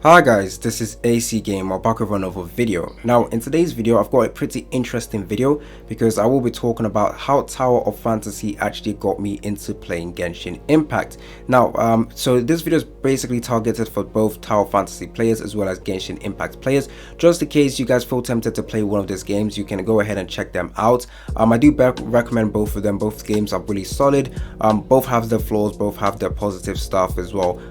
Hi guys, this is AC Gamer back with another video. Now in today's video I've got a pretty interesting video because I will be talking about how Tower of Fantasy actually got me into playing Genshin Impact. Now so this video is basically targeted for both Tower of Fantasy players as well as Genshin Impact players. Just in case you guys feel tempted to play one of these games, you can go ahead and check them out. I do recommend both of them. Both games are really solid. Both have their flaws, both have their positive stuff as well.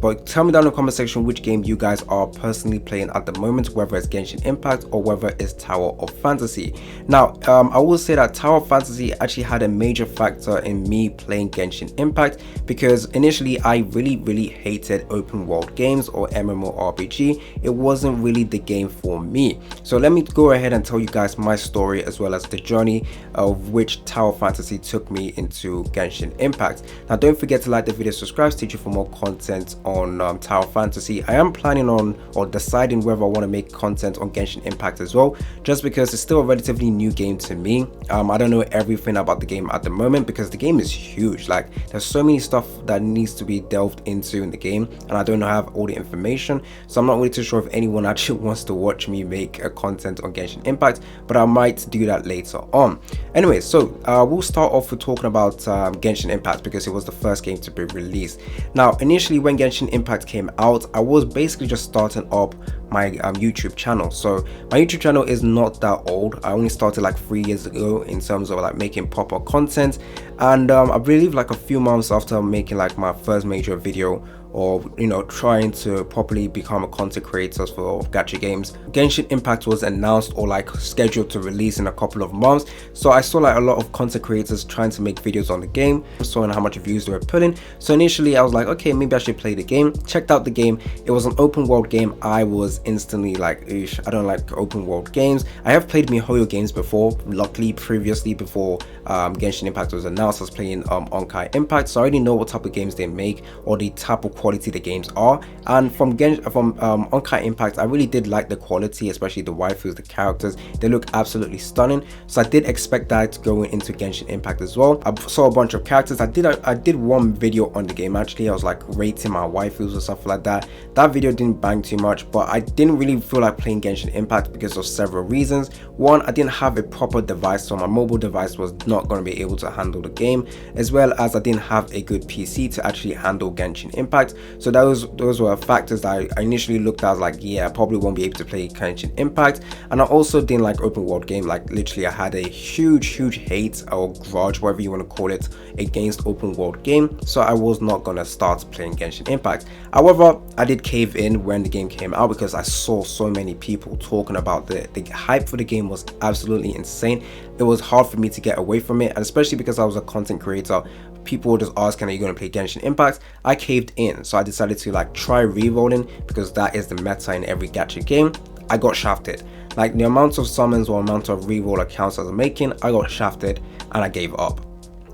But tell me down in the comment section which game you guys are personally playing at the moment, whether it's Genshin Impact or whether it's Tower of Fantasy. Now I will say that Tower of Fantasy actually had a major factor in me playing Genshin Impact, because initially I really hated open world games or MMORPG. It wasn't really the game for me. So let me go ahead and tell you guys my story as well as the journey of which Tower of Fantasy took me into Genshin Impact. Now don't forget to like the video, subscribe, stay tuned for more content on Tower of Fantasy. I am planning on or deciding whether I want to make content on Genshin Impact as well, just because it's still a relatively new game to me. I don't know everything about the game at the moment because the game is huge. Like there's so many stuff that needs to be delved into in the game and I don't have all the information, so I'm not really too sure if anyone actually wants to watch me make a content on Genshin Impact, but I might do that later on. Anyway, so we'll start off with talking about Genshin Impact because it was the first game to be released. Now initially when Genshin Impact came out, I was basically just starting up my YouTube channel. So my YouTube channel is not that old. I only started like 3 years ago in terms of like making proper content, and I believe like a few months after making like my first major video, or trying to properly become a content creator for gacha games, Genshin Impact was announced or like scheduled to release in a couple of months. So I saw like a lot of content creators trying to make videos on the game, saw how much views they were putting. So initially I was like, okay, maybe I should play the game. Checked out the game. It was an open world game. I was instantly like, I don't like open world games. I have played MiHoYo games before. Luckily previously, before Genshin Impact was announced, I was playing Honkai Impact, so I already know what type of games they make or the type of quality the games are. And from Honkai Impact, I really did like the quality, especially the waifus, the characters. They look absolutely stunning. So I did expect that going into Genshin Impact as well. I saw a bunch of characters. I did one video on the game actually. I was like rating my waifus or something like that. That video didn't bang too much, but I didn't really feel like playing Genshin Impact because of several reasons. One, I didn't have a proper device, so my mobile device was not going to be able to handle the game, as well as I didn't have a good PC to actually handle Genshin Impact. So those were factors that I initially looked at. I was like, yeah, I probably won't be able to play Genshin Impact. And I also didn't like open world game. Like literally I had a huge hate or grudge, whatever you want to call it, against open world game. So I was not gonna start playing Genshin Impact. However, I did cave in when the game came out because I saw so many people talking about the hype for the game was absolutely insane. It was hard for me to get away from it, and especially because I was a content creator, people would just ask, are you going to play Genshin Impact? I caved in, so I decided to like try rerolling because that is the meta in every gacha game. I got shafted. Like the amount of summons or amount of reroll accounts I was making, I got shafted and I gave up.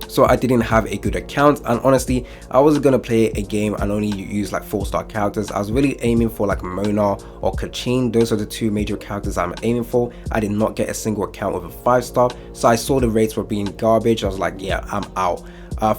So I didn't have a good account, and honestly I was gonna play a game and only use like 4-star characters. I was really aiming for like Mona or Kachin. Those are the two major characters I'm aiming for. I did not get a single account with a 5-star, so I saw the rates were being garbage. I was like, yeah, I'm out.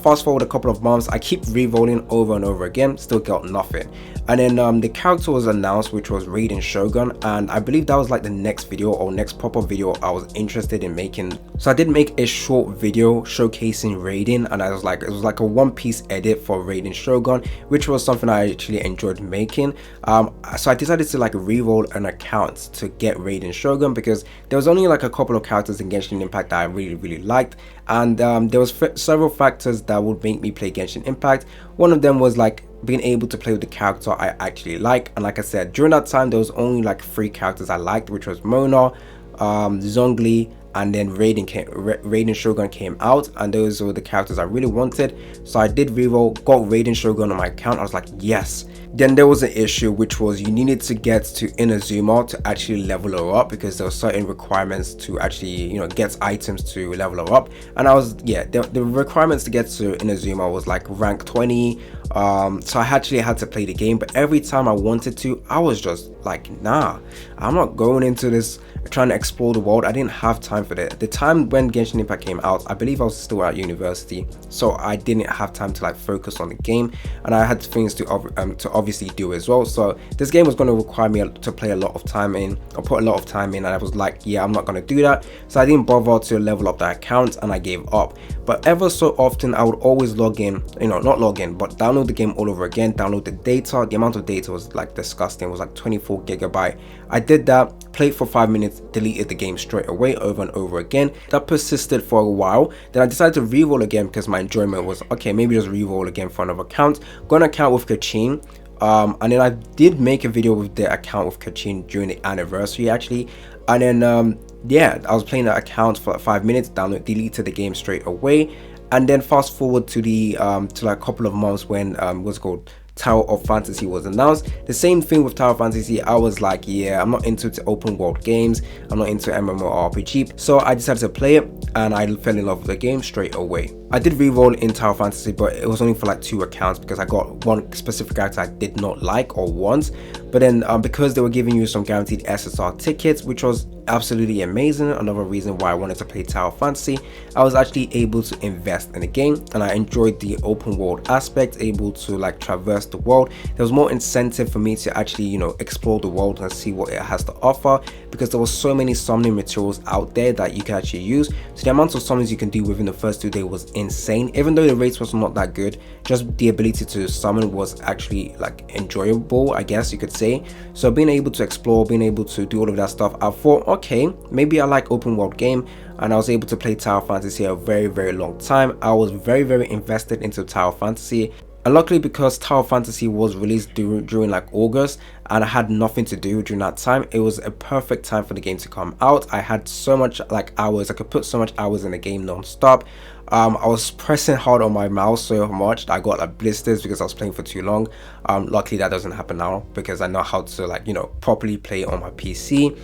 Fast forward a couple of months, I keep re-rolling over and over again, still got nothing. And then the character was announced, which was Raiden Shogun, and I believe that was like the next video or next proper video I was interested in making. So I did make a short video showcasing Raiden, and it was like a one-piece edit for Raiden Shogun, which was something I actually enjoyed making. So I decided to like re-roll an account to get Raiden Shogun because there was only like a couple of characters in Genshin Impact that I really liked, and there was several factors that would make me play Genshin Impact. One of them was like being able to play with the character I actually like, and like I said, during that time there was only like 3 characters I liked, which was Mona, Zhongli, and then Raiden Shogun came out, and those were the characters I really wanted. So I did reroll, got Raiden Shogun on my account. I was like, yes. Then there was an issue, which was you needed to get to Inazuma to actually level her up, because there were certain requirements to actually get items to level her up. And I was, yeah, the requirements to get to Inazuma was like rank 20, So I actually had to play the game, but every time I wanted to, I was just like, nah, I'm not going into this trying to explore the world. I didn't have time for that. The time when Genshin Impact came out, I believe I was still at university, so I didn't have time to like focus on the game, and I had things to obviously do as well. So this game was going to require me to play a lot of time in, or put a lot of time in, and I was like, yeah, I'm not going to do that. So I didn't bother to level up that account, and I gave up. But ever so often, I would always log in, not log in, but download the game all over again, download the data. The amount of data was like disgusting. It was like 24 gigabyte. I did that, played for 5 minutes, deleted the game straight away, over and over again. That persisted for a while. Then I decided to re-roll again because my enjoyment was, okay, maybe just re-roll again for another account. Got an account with Genshin. And then I did make a video with the account with Genshin during the anniversary actually. And then yeah, I was playing that account for like 5 minutes, deleted the game straight away. And then fast forward to the to like a couple of months when what's it called, Tower of Fantasy was announced. The same thing with Tower of Fantasy. I was like, yeah, I'm not into open world games, I'm not into MMORPG, so I decided to play it, and I fell in love with the game straight away. I did re-roll in Tower of Fantasy, but it was only for like 2 accounts because I got one specific character I did not like or want. But then because they were giving you some guaranteed SSR tickets, which was absolutely amazing, another reason why I wanted to play Tower of Fantasy, I was actually able to invest in the game, and I enjoyed the open world aspect, able to like traverse the world. There was more incentive for me to actually, explore the world and see what it has to offer, because there were so many summoning materials out there that you can actually use. So the amount of summons you can do within the first 2 days was insane. Even though the rates was not that good, just the ability to summon was actually like enjoyable, I guess you could say. So being able to explore, being able to do all of that stuff, I thought, okay, maybe I like open world game, and I was able to play Tower Fantasy a very, very long time. I was very, very invested into Tower Fantasy. And luckily, because Tower Fantasy was released during like August, and I had nothing to do during that time, it was a perfect time for the game to come out. I had so much like hours, I could put so much hours in the game non-stop. I was pressing hard on my mouse so much that I got like blisters because I was playing for too long. Luckily that doesn't happen now because I know how to like, properly play on my PC.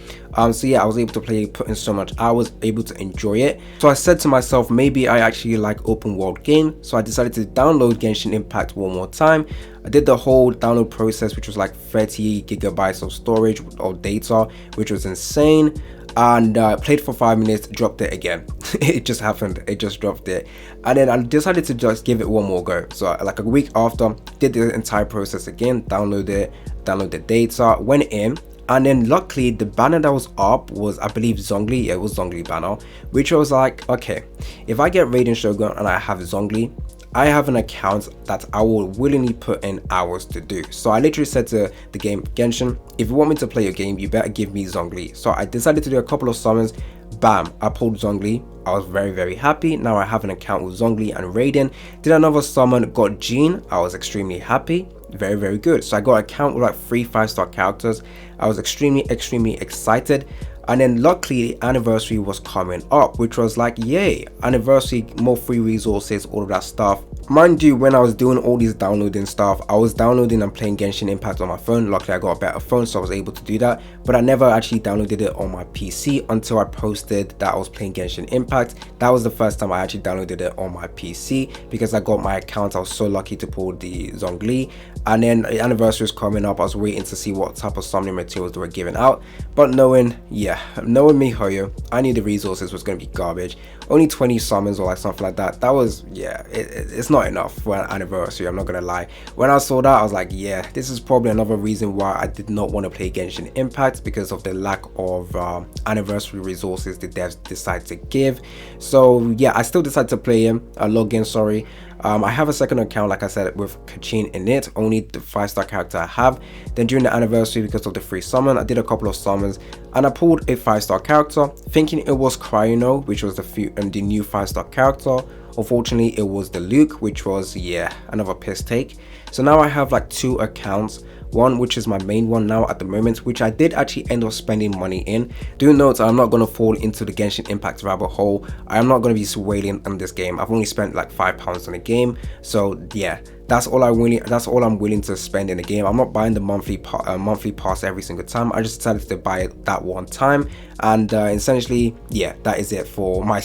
So yeah, I was able to put in so much hours, able to enjoy it. So I said to myself, maybe I actually like open world game. So I decided to download Genshin Impact one more time. I did the whole download process, which was like 30 gigabytes of storage or data, which was insane. And played for 5 minutes, dropped it again. It just happened, it just dropped it. And then I decided to just give it one more go. So like a week after, did the entire process again, downloaded the data, went in, and then luckily the banner that was up was, I believe, Zhongli. Yeah, it was Zhongli banner, which was like, okay, if I get Raiden Shogun and I have Zhongli, I have an account that I will willingly put in hours to do. So I literally said to the game, Genshin, if you want me to play your game, you better give me Zhongli. So I decided to do a couple of summons. Bam, I pulled Zhongli. I was very, very happy. Now I have an account with Zhongli and Raiden. Did another summon, got Jean. I was extremely happy. Very, very good. So I got an account with like 3 5-star characters. I was extremely, extremely excited. And then luckily the anniversary was coming up, which was like, yay, anniversary, more free resources, all of that stuff. Mind you, when I was doing all these downloading stuff, I was downloading and playing Genshin Impact on my phone. Luckily I got a better phone, so I was able to do that, but I never actually downloaded it on my PC until I posted that I was playing Genshin Impact. That was the first time I actually downloaded it on my PC because I got my account. I was so lucky to pull the Zhongli. And then the anniversary was coming up. I was waiting to see what type of summoning materials they were giving out, but knowing me, Hoyo, I knew the resources was going to be garbage. Only 20 summons or like something like that. That was, yeah, it's not enough for an anniversary, I'm not gonna lie. When I saw that, I was like, yeah, this is probably another reason why I did not want to play Genshin Impact, because of the lack of anniversary resources the devs decide to give. So yeah, I still decided to play him, log in, sorry. I have a second account, like I said, with Kachin in it, only the 5-star character I have. Then during the anniversary, because of the free summon, I did a couple of summons and I pulled a 5-star character, thinking it was Cryono, which was the new 5-star character. Unfortunately, it was the Luke, which was, yeah, another piss take. So now I have like 2 accounts. One which is my main one now at the moment, which I did actually end up spending money in. Do note I'm not going to fall into the Genshin Impact rabbit hole. I am not going to be wailing on this game. I've only spent like £5 on the game, so yeah, that's all I'm willing to spend in the game. I'm not buying the monthly pass every single time. I just decided to buy it that one time, and essentially, yeah, that is it for my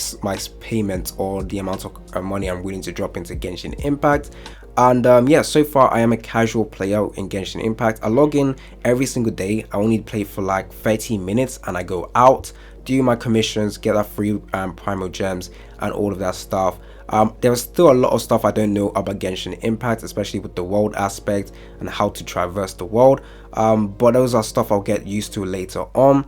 payment, or the amount of money I'm willing to drop into Genshin Impact. And yeah, so far I am a casual player in Genshin Impact. I log in every single day. I only play for like 30 minutes and I go out, do my commissions, get that free primal gems and all of that stuff. There's still a lot of stuff I don't know about Genshin Impact, especially with the world aspect and how to traverse the world. But those are stuff I'll get used to later on.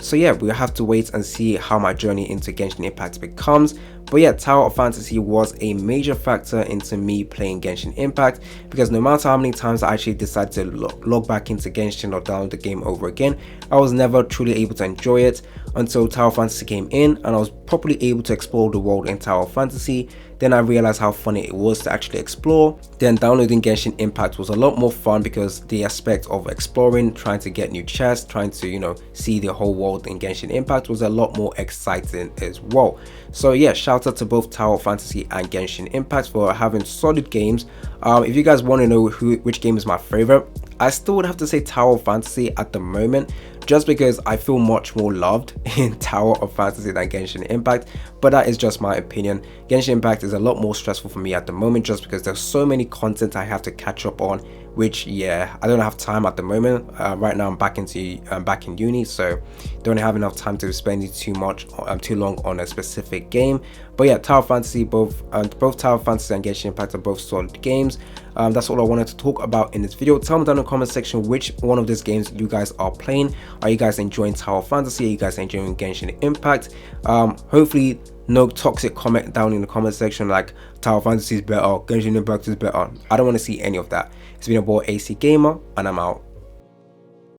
So yeah, we'll have to wait and see how my journey into Genshin Impact becomes. But yeah, Tower of Fantasy was a major factor into me playing Genshin Impact, because no matter how many times I actually decided to log back into Genshin or download the game over again, I was never truly able to enjoy it until Tower of Fantasy came in and I was properly able to explore the world in Tower of Fantasy. Then I realized how fun it was to actually explore. Then downloading Genshin Impact was a lot more fun because the aspect of exploring, trying to get new chests, trying to, you know, see the whole world in Genshin Impact was a lot more exciting as well. So yeah, shout out to both Tower of Fantasy and Genshin Impact for having solid games. If you guys want to know which game is my favorite, I still would have to say Tower of Fantasy at the moment, just because I feel much more loved in Tower of Fantasy than Genshin Impact, but that is just my opinion. Genshin Impact is a lot more stressful for me at the moment, just because there's so many content I have to catch up on, which yeah, I don't have time at the moment. Right now I'm back in uni, so don't have enough time to spend too long on a specific game. But yeah, Tower of Fantasy, both Tower of Fantasy and Genshin Impact are both solid games. That's all I wanted to talk about in this video. Tell me down in the comment section which one of these games you guys are playing. Are you guys enjoying Tower of Fantasy? Are you guys enjoying Genshin Impact? Hopefully no toxic comment down in the comment section like Tower of Fantasy is better, Genshin Impact is better. I don't want to see any of that. It's been your boy AC Gamer, and I'm out.